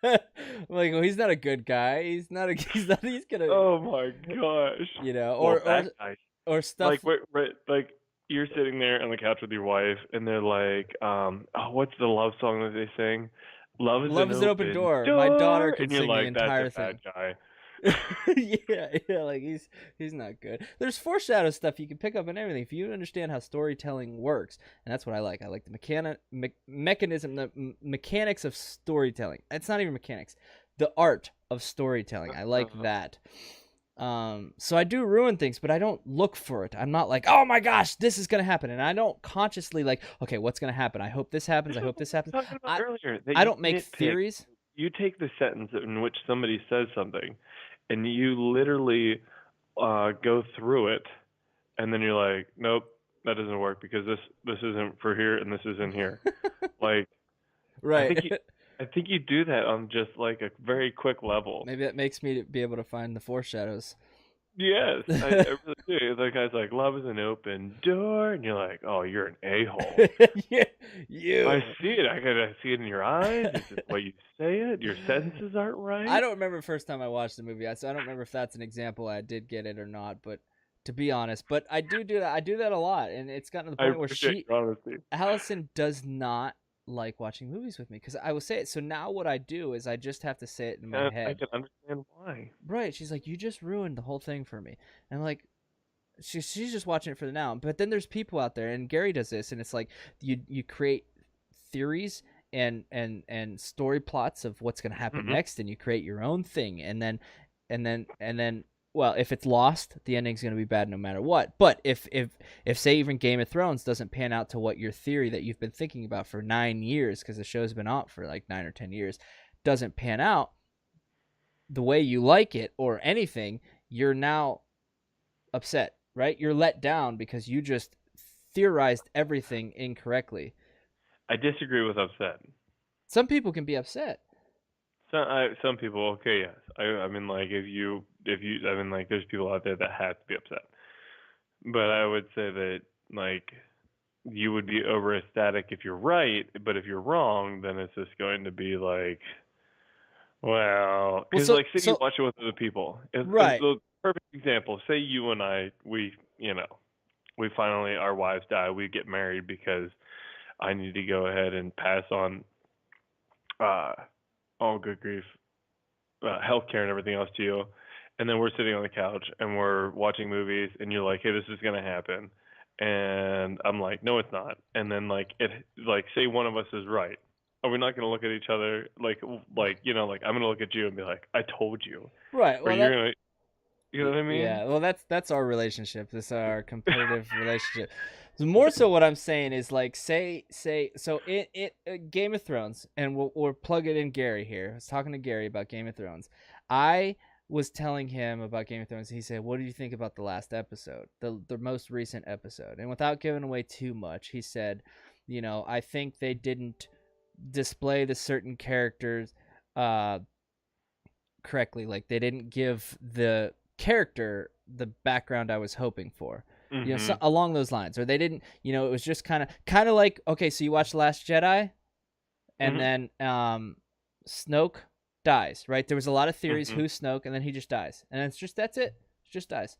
I'm like, well, he's not a good guy. He's not a. He's not. He's gonna, oh my gosh. Well, or that guy, stuff. like, like you're sitting there on the couch with your wife, and they're like, oh, what's the love song that they sing? Love is Love an is an open open door. My daughter door, can and you're sing the like, that's a entire bad thing. guy. Yeah, like he's not good. There's foreshadow stuff you can pick up and everything if you understand how storytelling works, and that's what I like. I like the mechanism, the mechanics of storytelling. It's not even mechanics, the art of storytelling. I like that. So I do ruin things, but I don't look for it. I'm not like, oh my gosh, this is gonna happen, and I don't consciously like, okay, what's gonna happen? I hope this happens. This I is hope what this we happens. were talking about I earlier, that I you don't make nitpick. theories. You take the sentence in which somebody says something, and you literally go through it, and then you're like, nope, that doesn't work because this isn't for here and this isn't here. Like, I Right. think you I think you do that on just like a very quick level. Maybe that makes me be able to find the foreshadows. Yes, I really do. The guy's like, love is an open door, and you're like, oh, you're an a-hole. Yeah, I you. see it. I gotta see it in your eyes. It's just the way you say it. Your sentences aren't I right. don't remember the first time I watched the movie, so I don't remember if that's an example I did get it or not. But to be honest, but I do that. I do that a lot, and it's gotten to the I point where appreciate your honesty. Allison, does not like watching movies with me because I will say it. So now what I do is I just have to say it in my And I head. can understand why. Right? She's like, you just ruined the whole thing for me, and I'm like, she's just watching it for the now. But then there's people out there, and Gary does this, and it's like you create theories and story plots of what's going to happen Hmm. next, and you create your own thing, and then well, if it's lost, the ending's going to be bad no matter what. But if say even Game of Thrones doesn't pan out to what your theory that you've been thinking about for 9 years, because the show's been out for like 9 or 10 years, doesn't pan out the way you like it or anything, you're now upset, right? You're let down because you just theorized everything incorrectly. I disagree with upset. Some people can be upset. Some people, okay, yes. I mean, like, I mean, like, there's people out there that have to be upset. But I would say that, like, you would be over ecstatic if you're right, but if you're wrong, then it's just going to be like, well, Well, because, like, say you watch it with other people. right. The perfect example, say you and I, we finally, our wives die, we get married because I need to go ahead and pass on, uh, oh, good grief, healthcare and everything else to you. And then we're sitting on the couch and we're watching movies, and you're like, "Hey, this is gonna happen," and I'm like, "No, it's not." And then like say one of us is right. Are we not gonna look at each other like I'm gonna look at you and be like, "I told you," Right. or Well, you're gonna, you know what I mean? yeah. Well, that's our relationship. This is our competitive relationship. So more so, what I'm saying is like, say, so it Game of Thrones, and we'll plug it in. Gary here. I was talking to Gary about Game of Thrones. I was telling him about Game of Thrones. He said, "What do you think about the last episode, the most recent episode?" And without giving away too much, he said, I think they didn't display the certain characters uh correctly. Like they didn't give the character the background I was hoping for. So Mhm. along those lines, or they didn't. It was just kind of like, okay, so you watch Last Jedi, and Mhm. then Snoke dies, right? There was a lot of theories Mhm. who Snoke, and then he just dies, and that's it. It just dies,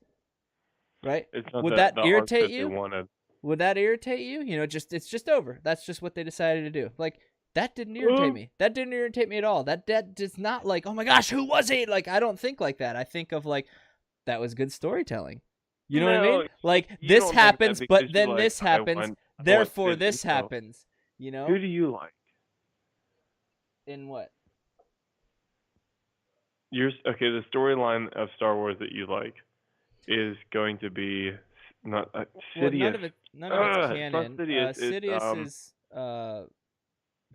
right? It's not Would that the arc irritate that they you? wanted. Would that irritate you? It's just over. That's just what they decided to do. Like that didn't irritate me. That didn't irritate me at all. That does not like, oh my gosh, who was he? Like I don't think like that. I think of like that was good storytelling. You know what I mean? No, Like you this don't think that happens, because but you're then like, this happens, I want therefore Sid this info. happens. Who do you like? In what? Okay. The storyline of Star Wars that you like is going to be not Well, Sidious. none of it's It's not canon. Sidious. It's Sidious is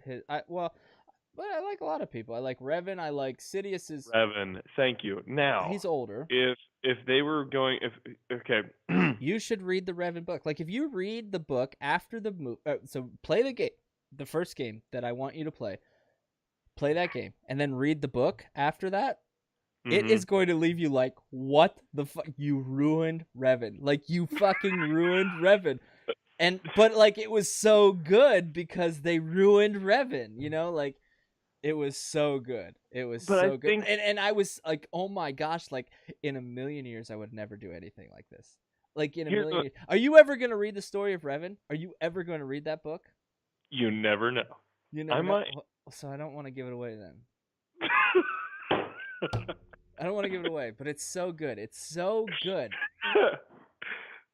his. But I like a lot of people. I like Revan. I like Sidious is. Revan. Thank you. Now, He's older. if they were going, if okay, You should read the Revan book. Like if you read the book after the movie, so play the game, the first game that I want you to play. Play that game and then read the book after that. It hmm is going to leave you like, what the fuck? You ruined Revan. Like you fucking ruined Revan. But like it was so good because they ruined Revan. Like it was so good. It was but I so good. think And I was like, oh my gosh, like in a million years I would never do anything like this. Like in a here's million what years. Are you ever going to read the story of Revan? Are you ever going to read that book? you never know. You I never know. might. So I don't want to give it away then. I don't want to give it away, but it's so good. It's so good.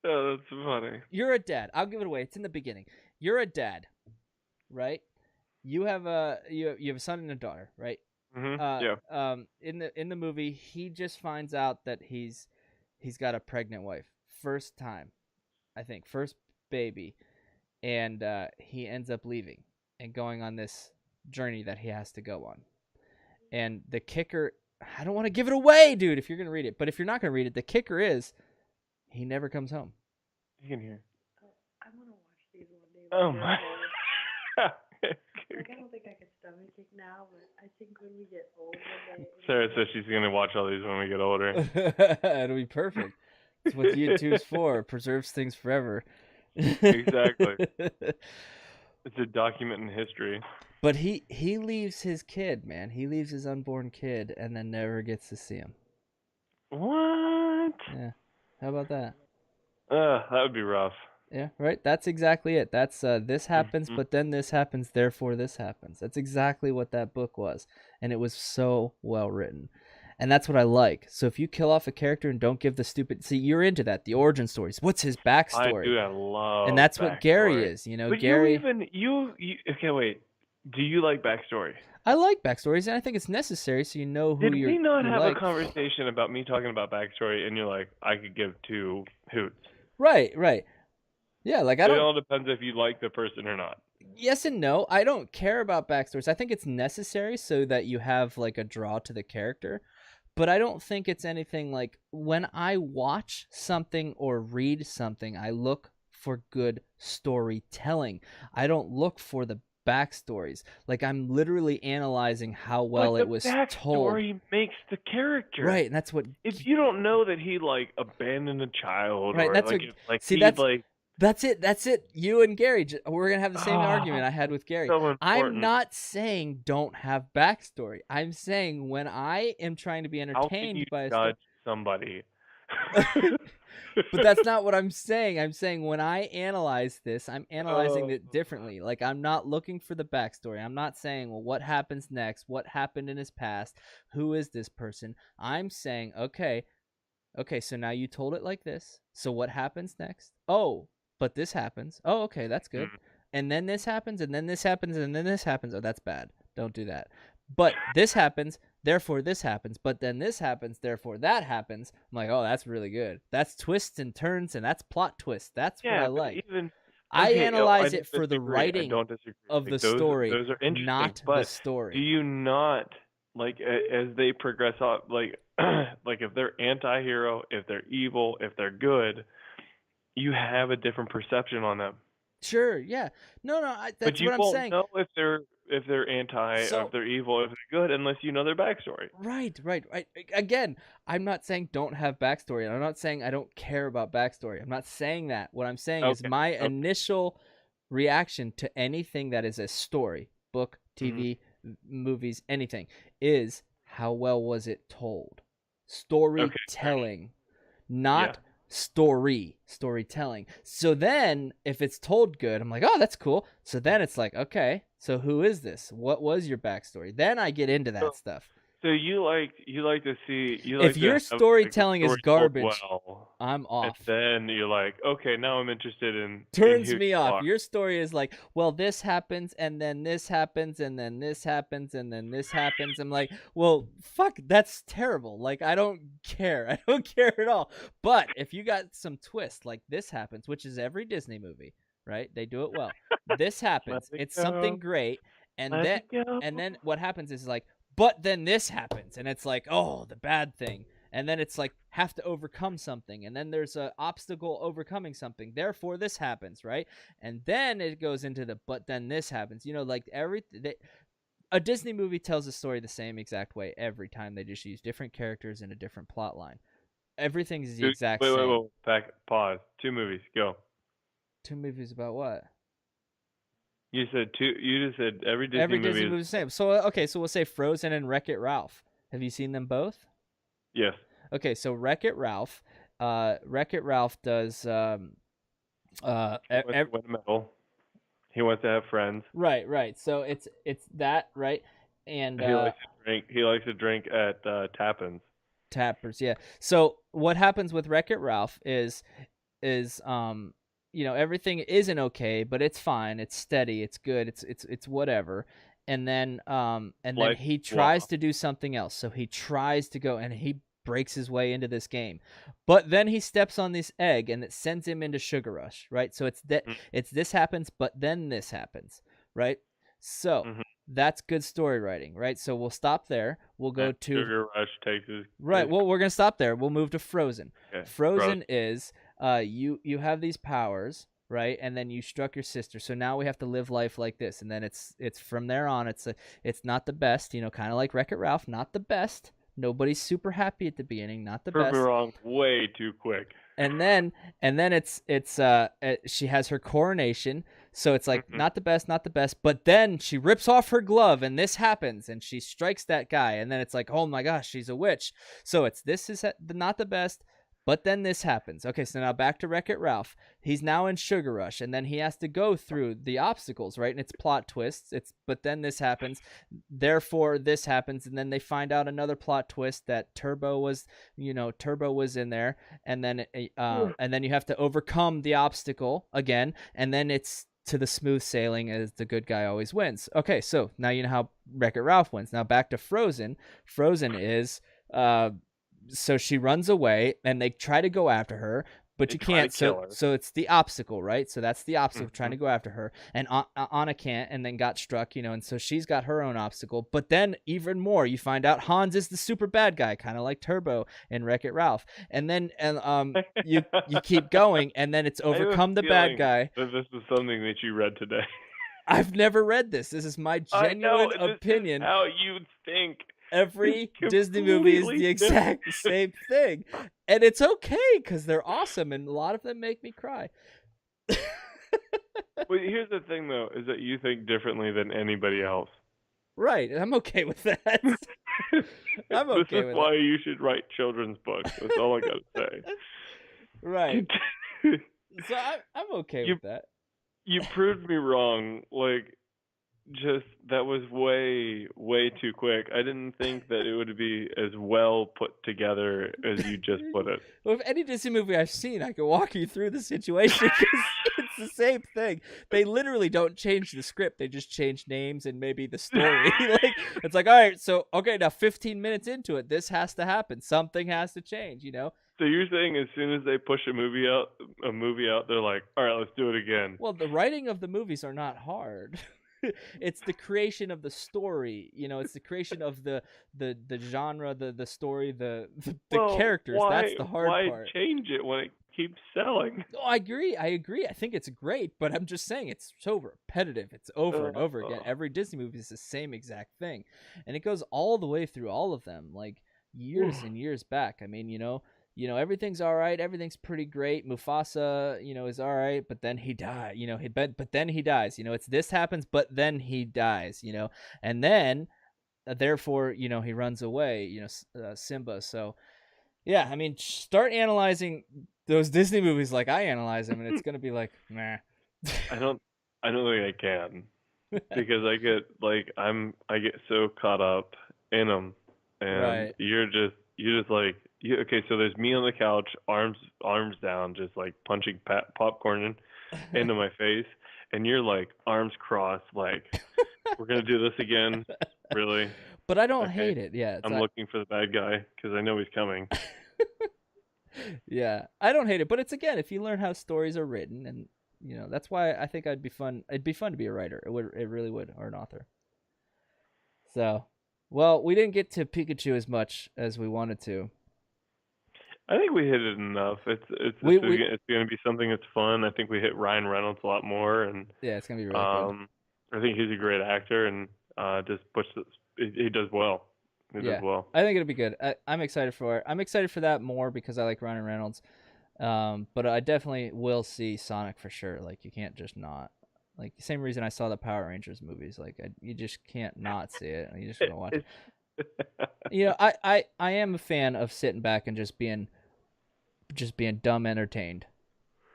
Oh, that's funny. You're a dad. I'll give it away. It's in the beginning. You're a dad, right? You have a son and a daughter, right? Yeah. In the movie, he just finds out that he's got a pregnant wife, first time, I think, first baby, and he ends up leaving and going on this journey that he has to go on. And the kicker, I don't want to give it away, dude, if you're gonna read it, but if you're not gonna read it, the kicker is he never comes home. You can hear. I want to watch these one day. Oh my. Like, I don't think I could stomach it now, but I think when we get old one day. Sarah says she's gonna watch all these when we get older. It'll be perfect. It's what YouTube's for. Preserves things forever. Exactly. It's a document in history. But he leaves his kid, man. He leaves his unborn kid and then never gets to see him. What? Yeah. How about that? That would be rough. Yeah, right? That's exactly it. That's this happens, Mhm. but then this happens, therefore this happens. That's exactly what that book was. And it was so well written. And that's what I like. So if you kill off a character and don't give the stupid... See, you're into that. The origin stories. What's his backstory? I love. And that's what Gary backstory. is. But Gary... you okay, wait. Do you like backstory? I like backstories, and I think it's necessary so you know who Did you're... we not have like. a conversation about me talking about backstory and you're like, I could give two hoots? Right. Yeah, like I don't... It all depends if you like the person or not. Yes and no. I don't care about backstories. I think it's necessary so that you have like a draw to the character. But I don't think it's anything like when I watch something or read something, I look for good storytelling. I don't look for the backstories. Like I'm literally analyzing how well But it the was told. backstory makes the character. Right, and that's what. If you don't know that he like abandoned a child, Right, or that's like what. if, like See, he like that's it. You and Gary, we're gonna have the same argument I had with Gary. so I'm important. not saying don't have backstory. I'm saying when I am trying to be How can entertained you by a judge somebody? But that's not what I'm saying. I'm saying when I analyze this, I'm analyzing Oh. it differently. Like I'm not looking for the backstory. I'm not saying, well, what happens next? What happened in his past? Who is this person? I'm saying, okay, so now you told it like this. So what happens next? Oh, but this happens. Oh, okay, that's good. And then this happens, and then this happens, and then this happens. Oh, that's bad. Don't do that. But this happens, therefore this happens. But then this happens, therefore that happens. I'm like, oh, that's really good. That's twists and turns, and that's plot twists. That's what I like. I analyze it for the writing of the story, those are interesting, not but the story. do you not like as they progress up, like like if they're anti-hero, if they're evil, if they're good, you have a different perception on them. Sure, yeah. No, that's what I'm saying. But you won't know if they're anti, or if they're evil, if they're good, unless you know their backstory. Right. Again, I'm not saying don't have backstory. I'm not saying I don't care about backstory. I'm not saying that. What I'm saying is my initial reaction to anything that is a story, book, TV, movies, anything, is how well was it told? Storytelling, not storytelling. So then if it's told good, I'm like, oh, that's cool. So then it's like, okay, so who is this? What was your backstory? Then I get into that stuff. So you like to see if your storytelling is garbage, I'm off. And then you're like, okay, now I'm interested in. Turns me off. Your story is like, well, this happens, and then this happens, and then this happens, and then this happens. I'm like, well, fuck, that's terrible. Like, I don't care. I don't care at all. But if you got some twist, like this happens, which is every Disney movie, right? They do it well. This happens. It's something great, and then what happens is like, but then this happens, and it's like, oh, the bad thing. And then it's like, have to overcome something. And then there's an obstacle overcoming something. Therefore, this happens, right? And then it goes into the, but then this happens. You know, like a Disney movie tells a story the same exact way every time. They just use different characters and a different plot line. Everything's the exact same. Wait. Pause. 2 movies. Go. 2 movies about what? You said 2. You just said every Disney movie is the same. So okay, so we'll say Frozen and Wreck-It Ralph. Have you seen them both? Yes. Okay, so Wreck-It Ralph. Wreck-It Ralph does. He wants to win a medal. He wants to have friends. Right. So it's that, right? And he likes to drink at Tappers, yeah. So what happens with Wreck-It Ralph is you know, everything isn't okay, but it's fine. It's steady. It's good. It's whatever. And then then he tries to do something else. So he tries to go, and he breaks his way into this game. But then he steps on this egg, and it sends him into Sugar Rush, right? So it's this happens, but then this happens, right? So that's good story writing, right? So we'll stop there. We'll go to Sugar Rush takes his well, we're gonna stop there. We'll move to Frozen. Okay. Frozen is you have these powers, right? And then you struck your sister. So now we have to live life like this. And then it's from there on. It's not the best, you know, kind of like Wreck-It Ralph. Not the best. Nobody's super happy at the beginning. Not the best. Prove me wrong way too quick. And then it's she has her coronation. So it's like not the best, but then she rips off her glove and this happens and she strikes that guy, and then it's like, oh my gosh, she's a witch. So this is not the best, but then this happens. Okay, so now back to Wreck-It Ralph. He's now in Sugar Rush, and then he has to go through the obstacles, right? And it's plot twists. But then this happens, therefore this happens, and then they find out another plot twist that Turbo was in there, and then you have to overcome the obstacle again, and then it's to the smooth sailing as the good guy always wins. Okay, so now you know how Wreck-It Ralph wins. Now back to Frozen. Frozen is so she runs away and they try to go after her, but you can't. So it's the obstacle, right? So that's the obstacle, trying to go after her. And Anna can't, and then got struck, you know, and so she's got her own obstacle. But then even more, you find out Hans is the super bad guy, kind of like Turbo in Wreck-It Ralph. And then you keep going, and then it's overcome the bad guy. This is something that you read today. I've never read this. This is my I know, genuine and this is opinion. how you think. Every It's Disney movie is the completely different. exact same thing. And it's okay because they're awesome and a lot of them make me cry. But here's the thing, though, is that you think differently than anybody else. Right. And I'm okay with that. I'm This okay is with why it. you should write children's books. That's all I gotta say. Right. So I'm okay you with that. you proved me wrong. Like, just that was way too quick. I didn't think that it would be as well put together as you just put it. Well, if any Disney movie I've seen, I can walk you through the situation because it's the same thing. They literally don't change the script; they just change names and maybe the story. Like it's like, all right, so okay, now 15 minutes into it, this has to happen. Something has to change, you know. So you're saying as soon as they push a movie out, they're like, all right, let's do it again. Well, the writing of the movies are not hard. It's the creation of the story, you know. It's the creation of the genre, the story, the Well, characters. That's the hard why part. change it when it keeps selling? No, I agree. I think it's great, but I'm just saying it's so repetitive. It's over and over again. Every Disney movie is the same exact thing, and it goes all the way through all of them, like years and years back. I mean, you know, everything's all right. Everything's pretty great. Mufasa, you know, is all right, but then he died. You know, but then he dies. You know, it's this happens, but then he dies. You know, and then therefore, you know, he runs away. You know, Simba. So yeah, I mean, start analyzing those Disney movies like I analyze them, and it's gonna be like, nah. I don't think I can because I get so caught up in them, and Right. you're just like okay. So there's me on the couch, arms down, just like punching popcorn into my face, and you're like arms crossed, like we're gonna do this again, really? But I don't Okay. hate it. Yeah, I'm looking for the bad guy because I know he's coming. yeah, I don't hate it, but it's again, if you learn how stories are written, and you know, that's why I think I'd be fun. It'd be fun to be a writer. It really would, or an author. So, well, we didn't get to Pikachu as much as we wanted to. I think we hit it enough. It's going to be something that's fun. I think we hit Ryan Reynolds a lot more, and yeah, it's gonna be really good. I think he's a great actor, and he does well. He does well. I think it'll be good. I'm excited for it. I'm excited for that more because I like Ryan Reynolds. But I definitely will see Sonic for sure. Like you can't just not. Like the same reason I saw the Power Rangers movies. Like you just can't not see it. You just gotta watch it. You know, I am a fan of sitting back and just being dumb entertained.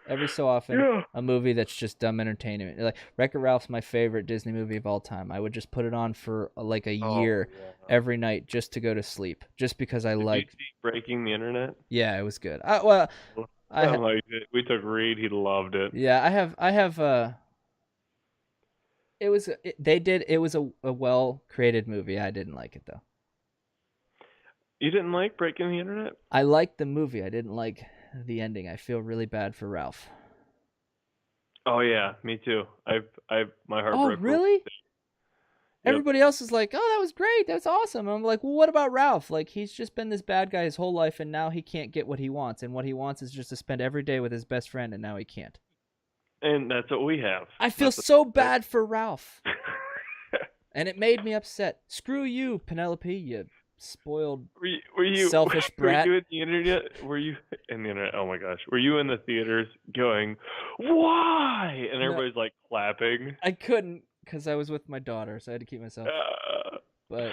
Every so often, a movie that's just dumb entertainment. Like Wreck-It Ralph's my favorite Disney movie of all time. I would just put it on for like a year every night just to go to sleep, just because I like. Did you see Breaking the Internet? Yeah, it was good. We took Reed. He loved it. Yeah, I have. It was a well created movie. I didn't like it though. You didn't like Breaking the Internet? I liked the movie. I didn't like the ending. I feel really bad for Ralph. Oh yeah, me too. My heart broke. Oh really? Yep. Everybody else is like, "Oh, that was great. That's awesome." I'm like, "Well, what about Ralph? Like, he's just been this bad guy his whole life, and now he can't get what he wants. And what he wants is just to spend every day with his best friend, and now he can't." And that's what we have. I feel so bad for Ralph, and it made me upset. Screw you, Penelope. You spoiled, selfish brat. Were you in the internet? Were you in the internet? Oh my gosh! Were you in the theaters going, "Why?" And everybody's like clapping. I couldn't because I was with my daughter, so I had to keep myself. But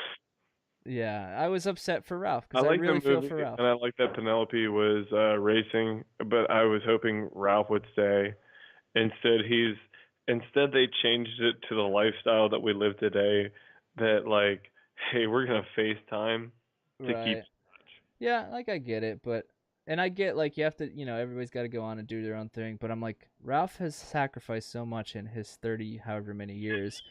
yeah, I was upset for Ralph because I really feel for Ralph. And I like that Penelope was racing, but I was hoping Ralph would stay. Instead, they changed it to the lifestyle that we live today. That like, hey, we're gonna FaceTime to keep. Yeah, like I get it, and I get like you have to, you know, everybody's got to go on and do their own thing. But I'm like, Ralph has sacrificed so much in his 30 however many years,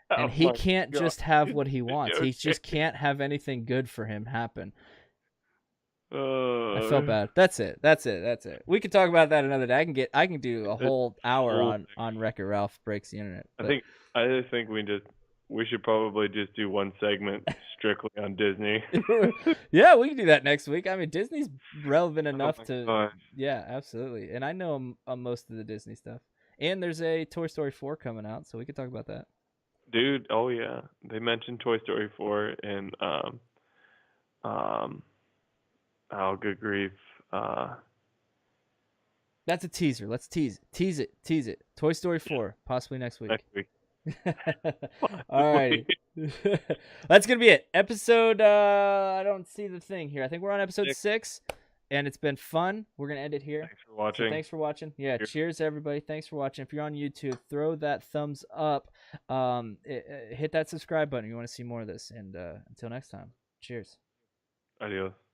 and he can't just have what he wants. He just can't have anything good for him happen. I felt bad. That's it. We can talk about that another day. I can do a whole hour on Wreck-It Ralph Breaks the Internet. But I just think we should probably just do one segment strictly on Disney. Yeah, we can do that next week. I mean, Disney's relevant enough to. God. Yeah, absolutely. And I know most of the Disney stuff. And there's a Toy Story 4 coming out, so we could talk about that. Dude, oh yeah. They mentioned Toy Story 4 and oh good grief. That's a teaser. Let's tease it. Toy Story 4, possibly next week. Next week. All righty. That's going to be it. Episode, I don't see the thing here. I think we're on episode 6, and it's been fun. We're going to end it here. Thanks for watching. So thanks for watching. Yeah, cheers, everybody. Thanks for watching. If you're on YouTube, throw that thumbs up. Hit that subscribe button if you want to see more of this. And until next time, cheers. Adios.